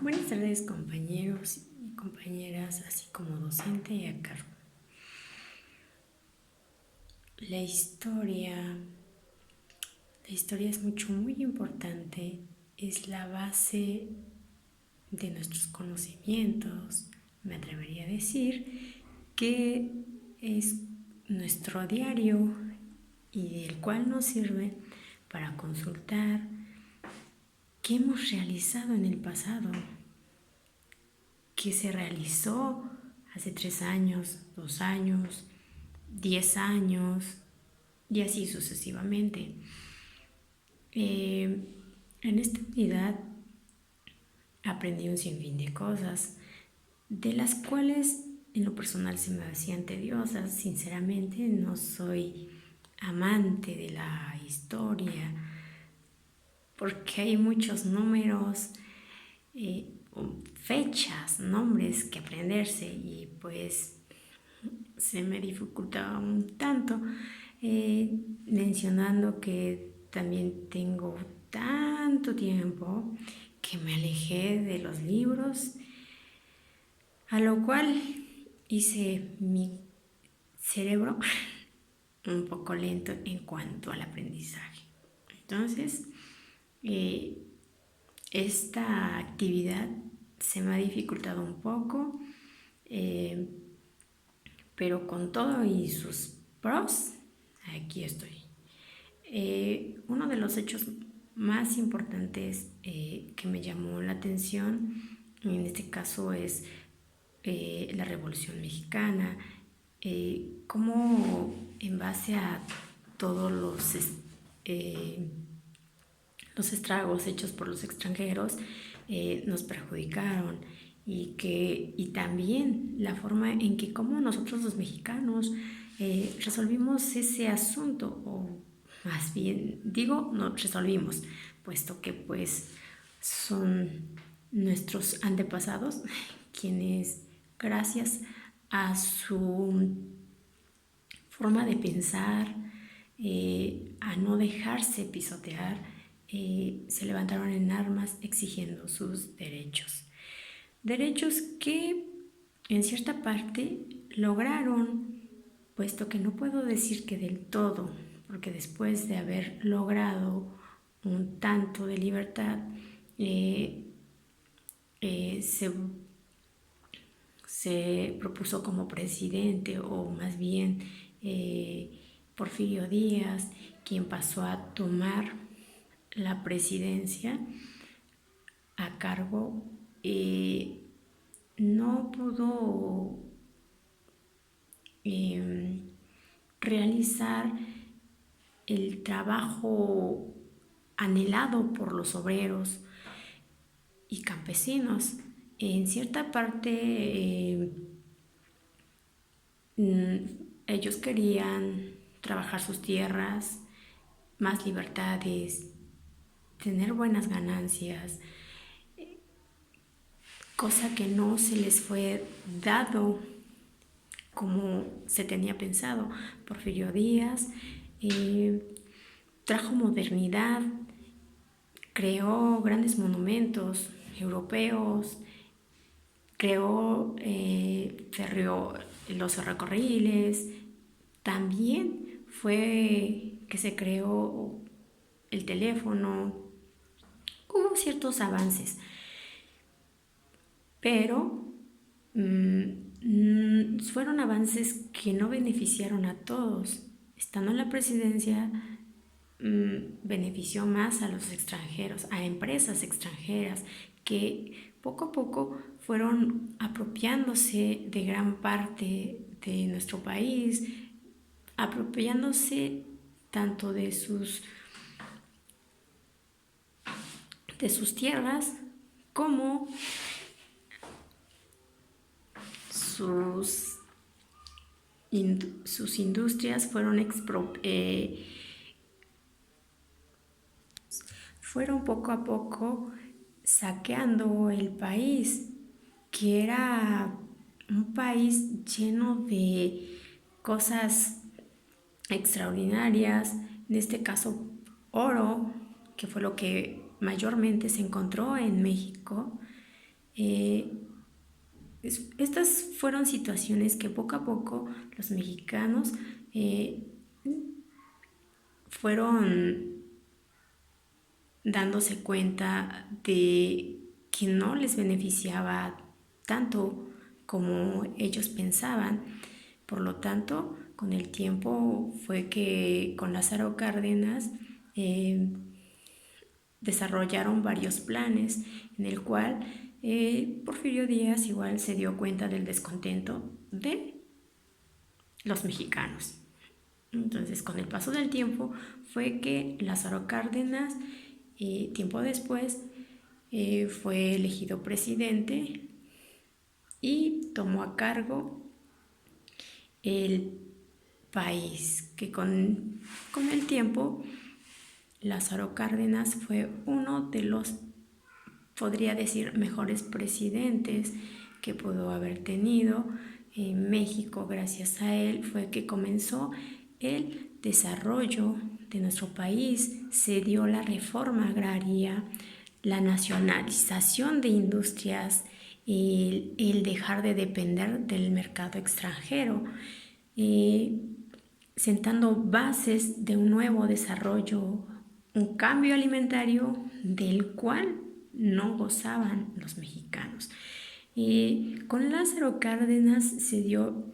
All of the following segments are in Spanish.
Buenas tardes, compañeros y compañeras, así como docente y a cargo. La historia es muy importante, es la base de nuestros conocimientos. Me atrevería a decir que es nuestro diario y del cual nos sirve para consultar qué hemos realizado en el pasado, qué se realizó hace 3 años, 2 años, 10 años y así sucesivamente. En esta unidad aprendí un sinfín de cosas, de las cuales en lo personal se me hacían tediosas. Sinceramente no soy amante de la historia, porque hay muchos números, fechas, nombres que aprenderse y pues se me dificultaba un tanto, mencionando que también tengo tanto tiempo que me alejé de los libros, a lo cual hice mi cerebro un poco lento en cuanto al aprendizaje. Entonces, esta actividad se me ha dificultado un poco, pero con todo y sus pros, aquí estoy. Uno de los hechos más importantes que me llamó la atención, en este caso, es la Revolución Mexicana, cómo en base a todos los estragos hechos por los extranjeros nos perjudicaron, y también la forma en que como nosotros los mexicanos resolvimos ese asunto, o más bien digo, no resolvimos, puesto que pues son nuestros antepasados quienes, gracias a su forma de pensar, a no dejarse pisotear, se levantaron en armas exigiendo sus derechos. Derechos que en cierta parte lograron, puesto que no puedo decir que del todo, porque después de haber logrado un tanto de libertad, se propuso como presidente, o más bien Porfirio Díaz, quien pasó a tomar la presidencia a cargo, no pudo realizar el trabajo anhelado por los obreros y campesinos. En cierta parte, ellos querían trabajar sus tierras, más libertades, tener buenas ganancias, cosa que no se les fue dado como se tenía pensado. Porfirio Díaz trajo modernidad, creó grandes monumentos europeos, creó los ferrocarriles. También fue que se creó el teléfono. Hubo ciertos avances, pero fueron avances que no beneficiaron a todos. Estando en la presidencia, benefició más a los extranjeros, a empresas extranjeras que poco a poco fueron apropiándose de gran parte de nuestro país, apropiándose tanto de sus tierras como sus industrias fueron poco a poco saqueando el país, que era un país lleno de cosas extraordinarias, en este caso oro, que fue lo que mayormente se encontró en México, Estas fueron situaciones que poco a poco los mexicanos fueron dándose cuenta de que no les beneficiaba tanto como ellos pensaban. Por lo tanto, con el tiempo fue que con Lázaro Cárdenas desarrollaron varios planes en el cual Porfirio Díaz igual se dio cuenta del descontento de los mexicanos. Entonces, con el paso del tiempo fue que Lázaro Cárdenas, tiempo después, fue elegido presidente y tomó a cargo el país, que con el tiempo Lázaro Cárdenas fue uno de los, podría decir, mejores presidentes que pudo haber tenido México. Gracias a él fue que comenzó el desarrollo de nuestro país, se dio la reforma agraria, la nacionalización de industrias, el dejar de depender del mercado extranjero, sentando bases de un nuevo desarrollo, un cambio alimentario del cual no gozaban los mexicanos. Con Lázaro Cárdenas se dio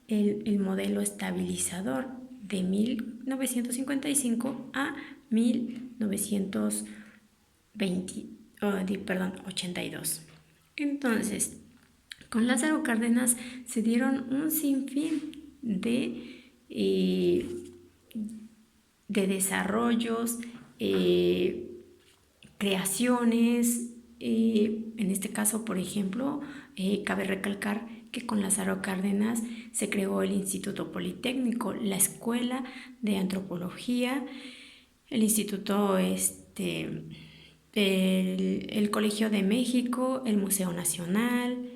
el modelo estabilizador de 1955 a 1982. Entonces, con Lázaro Cárdenas se dieron un sinfín de desarrollos, creaciones. En este caso, por ejemplo, cabe recalcar que con Lázaro Cárdenas se creó el Instituto Politécnico, la Escuela de Antropología, el Instituto, el Colegio de México, el Museo Nacional,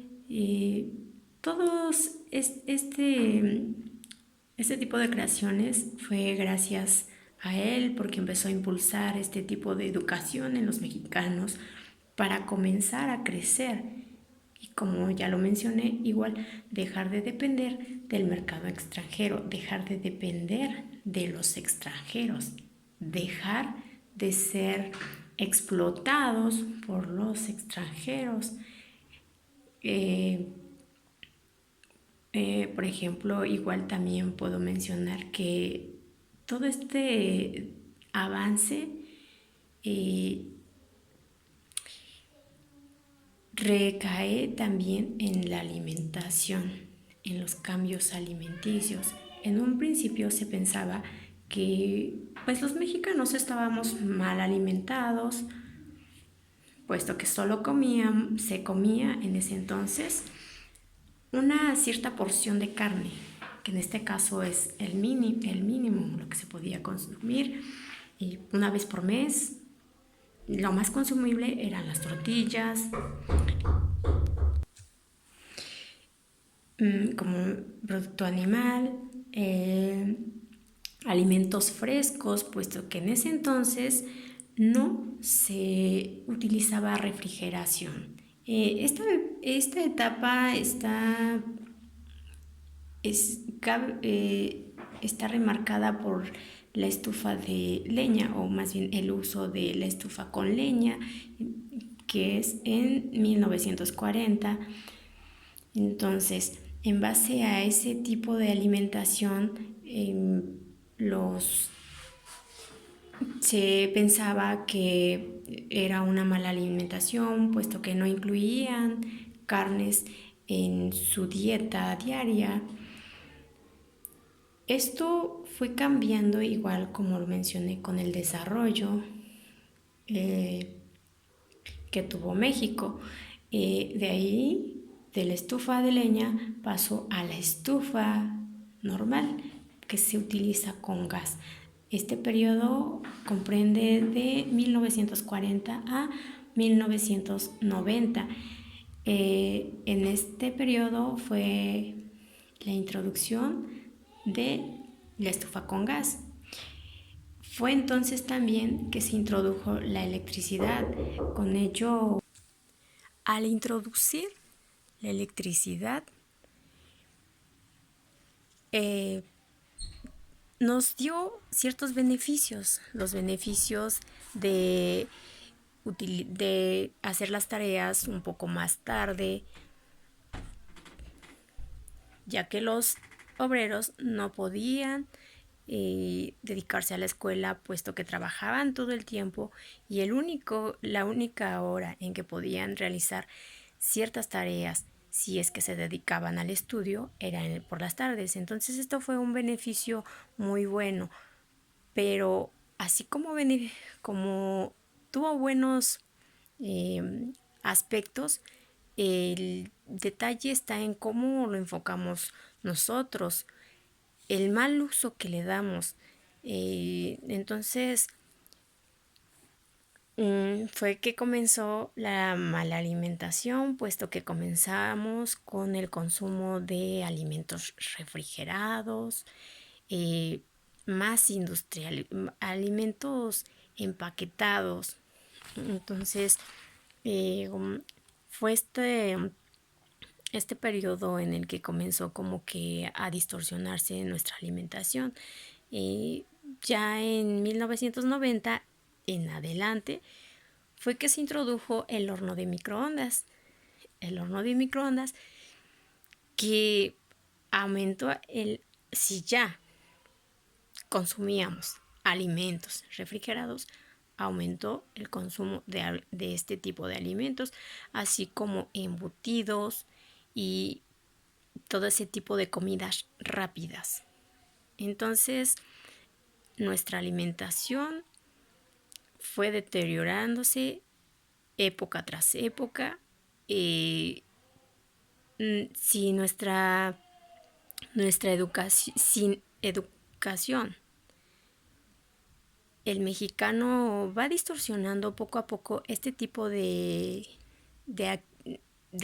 todos este tipo de creaciones fue gracias a él, porque empezó a impulsar este tipo de educación en los mexicanos para comenzar a crecer y, como ya lo mencioné, igual dejar de depender del mercado extranjero, dejar de depender de los extranjeros, dejar de ser explotados por los extranjeros. Por ejemplo, igual también puedo mencionar que todo este avance recae también en la alimentación, en los cambios alimenticios. En un principio se pensaba que pues los mexicanos estábamos mal alimentados, puesto que solo se comía en ese entonces una cierta porción de carne, que en este caso es el mínimo, lo que se podía consumir, y una vez por mes. Lo más consumible eran las tortillas, como producto animal, alimentos frescos, puesto que en ese entonces no se utilizaba refrigeración. Esta etapa está remarcada por la estufa de leña, o más bien el uso de la estufa con leña, que es en 1940. Entonces, en base a ese tipo de alimentación, se pensaba que era una mala alimentación, puesto que no incluían carnes en su dieta diaria. Esto fue cambiando, igual como lo mencioné, con el desarrollo que tuvo México. De ahí, de la estufa de leña, pasó a la estufa normal, que se utiliza con gas. Este periodo comprende de 1940 a 1990. En este periodo fue la introducción de la estufa con gas. Fue entonces también que se introdujo la electricidad. Con ello al introducir la electricidad, nos dio ciertos beneficios, los beneficios de hacer las tareas un poco más tarde, ya que los obreros no podían dedicarse a la escuela puesto que trabajaban todo el tiempo y la única hora en que podían realizar ciertas tareas si es que se dedicaban al estudio era por las tardes. Entonces esto fue un beneficio muy bueno, pero así como tuvo buenos aspectos, el detalle está en cómo lo enfocamos nosotros, el mal uso que le damos. Entonces, fue que comenzó la mala alimentación, puesto que comenzamos con el consumo de alimentos refrigerados, más industrial, alimentos empaquetados. Entonces, fue este periodo en el que comenzó como que a distorsionarse nuestra alimentación. Ya en 1990 en adelante fue que se introdujo el horno de microondas. El horno de microondas que aumentó si ya consumíamos alimentos refrigerados, aumentó el consumo de este tipo de alimentos, así como embutidos y todo ese tipo de comidas rápidas. Entonces, nuestra alimentación fue deteriorándose época tras época. Si nuestra educación, sin educación, el mexicano va distorsionando poco a poco este tipo de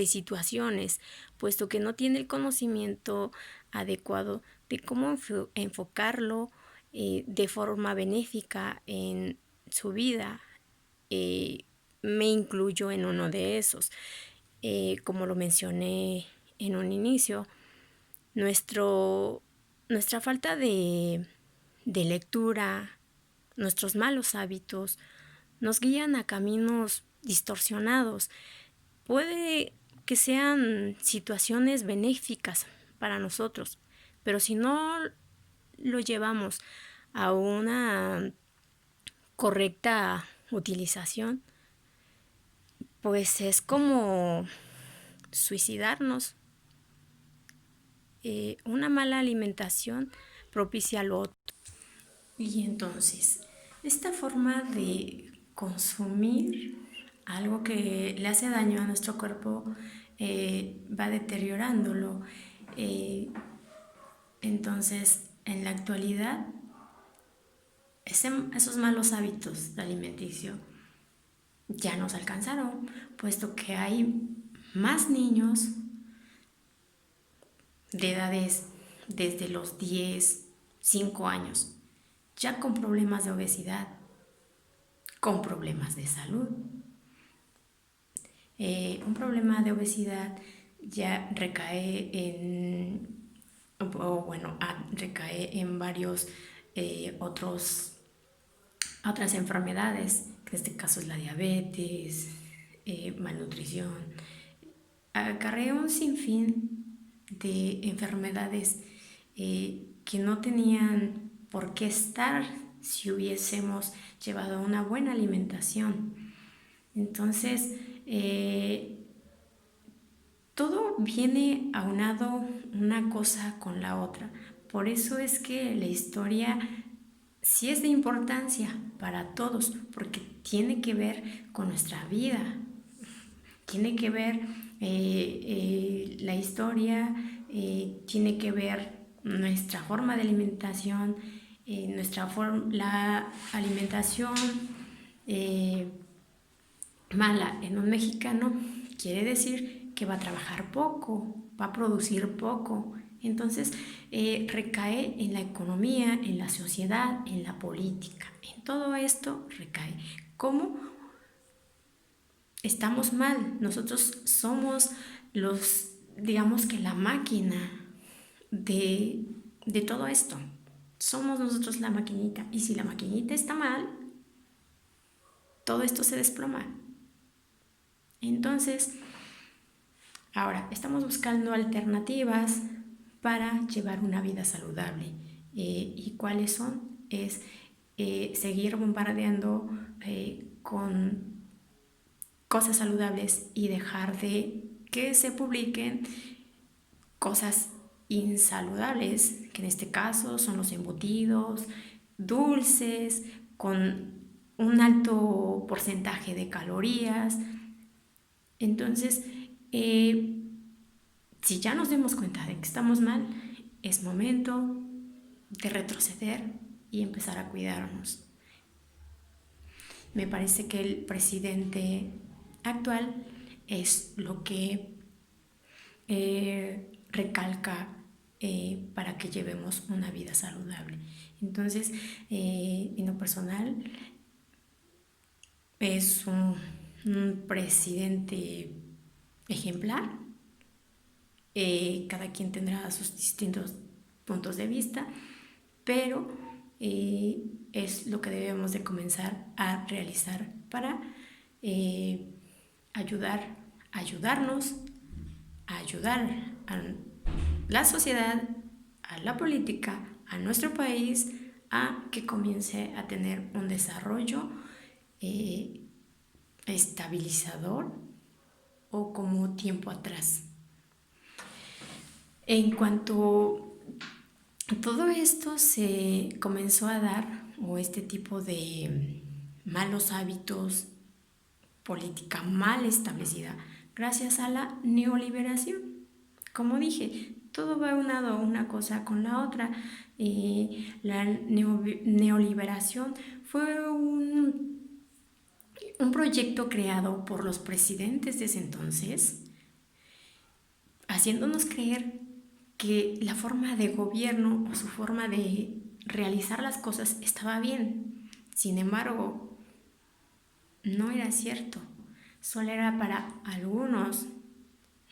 situaciones, puesto que no tiene el conocimiento adecuado de cómo enfocarlo de forma benéfica en su vida. Me incluyo en uno de esos. Como lo mencioné en un inicio, nuestra falta de lectura, nuestros malos hábitos, nos guían a caminos distorsionados. Puede que sean situaciones benéficas para nosotros, pero si no lo llevamos a una correcta utilización, pues es como suicidarnos. Una mala alimentación propicia lo otro. Y entonces, esta forma de consumir algo que le hace daño a nuestro cuerpo va deteriorándolo. Entonces, en la actualidad, esos malos hábitos de alimenticio ya nos alcanzaron, puesto que hay más niños de edades desde los 10, 5 años, ya con problemas de obesidad, con problemas de salud. Un problema de obesidad ya recae recae en varios otras enfermedades, que en este caso es la diabetes, malnutrición. Acarrea un sinfín de enfermedades que no tenían por qué estar si hubiésemos llevado una buena alimentación. Entonces, todo viene aunado una cosa con la otra. Por eso es que la historia sí es de importancia para todos, porque tiene que ver con nuestra vida, tiene que ver la historia, tiene que ver nuestra forma de alimentación, la alimentación mala en un mexicano quiere decir que va a trabajar poco, va a producir poco. Entonces recae en la economía, en la sociedad, en la política. En todo esto recae. ¿Cómo estamos mal. Nosotros somos digamos que la máquina de todo esto. Somos nosotros la maquinita. Y si la maquinita está mal, todo esto se desploma. Entonces, ahora estamos buscando alternativas para llevar una vida saludable. ¿Y cuáles son? Es seguir bombardeando con cosas saludables y dejar de que se publiquen cosas insaludables, que en este caso son los embutidos, dulces, con un alto porcentaje de calorías. Entonces, si ya nos demos cuenta de que estamos mal, es momento de retroceder y empezar a cuidarnos. Me parece que el presidente actual es lo que recalca para que llevemos una vida saludable. Entonces, en lo personal, es un presidente ejemplar. Cada quien tendrá sus distintos puntos de vista, pero es lo que debemos de comenzar a realizar para ayudarnos, a ayudar a la sociedad, a la política, a nuestro país, a que comience a tener un desarrollo estabilizador o como tiempo atrás. En cuanto todo esto se comenzó a dar, o este tipo de malos hábitos, política mal establecida, gracias a la neoliberación. Como dije, todo va unado una cosa con la otra. La neoliberación fue un proyecto creado por los presidentes de ese entonces, haciéndonos creer que la forma de gobierno o su forma de realizar las cosas estaba bien. Sin embargo, no era cierto. Solo era para algunos,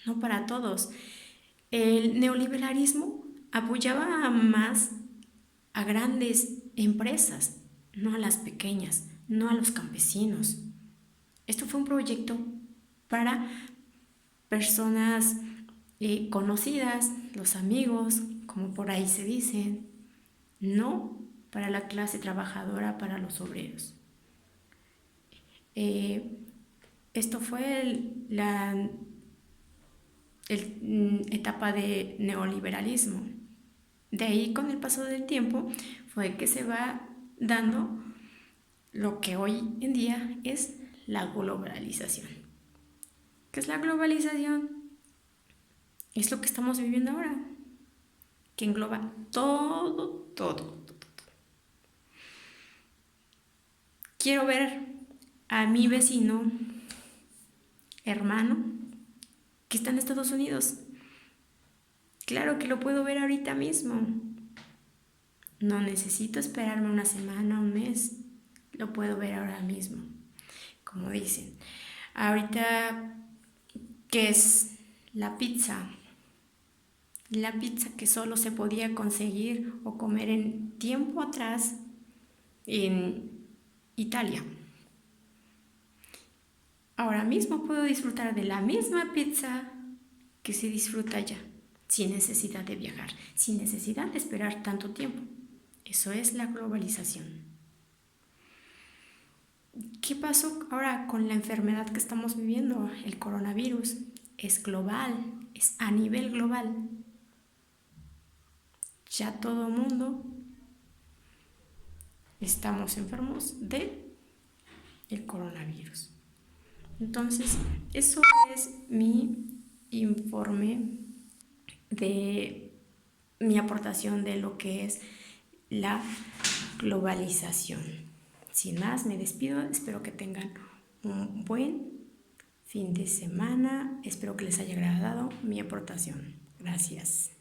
no para todos. El neoliberalismo apoyaba más a grandes empresas, no a las pequeñas, no a los campesinos. Esto fue un proyecto para personas conocidas, los amigos, como por ahí se dicen, no para la clase trabajadora, para los obreros. Esto fue la etapa de neoliberalismo. De ahí, con el paso del tiempo, fue que se va dando lo que hoy en día es la globalización. ¿Qué es la globalización? Es lo que estamos viviendo ahora, que engloba todo. Quiero ver a mi vecino, hermano, que está en Estados Unidos. Claro que lo puedo ver ahorita mismo. No necesito esperarme una semana, un mes. Lo puedo ver ahora mismo. Como dicen. Ahorita, ¿qué es la pizza? La pizza que solo se podía conseguir o comer en tiempo atrás en Italia. Ahora mismo puedo disfrutar de la misma pizza que se disfruta allá, sin necesidad de viajar, sin necesidad de esperar tanto tiempo. Eso es la globalización. ¿Qué pasó ahora con la enfermedad que estamos viviendo? El coronavirus es global, es a nivel global. Ya todo el mundo estamos enfermos de el coronavirus. Entonces, eso es mi informe de mi aportación de lo que es la globalización. Sin más, me despido. Espero que tengan un buen fin de semana. Espero que les haya agradado mi aportación. Gracias.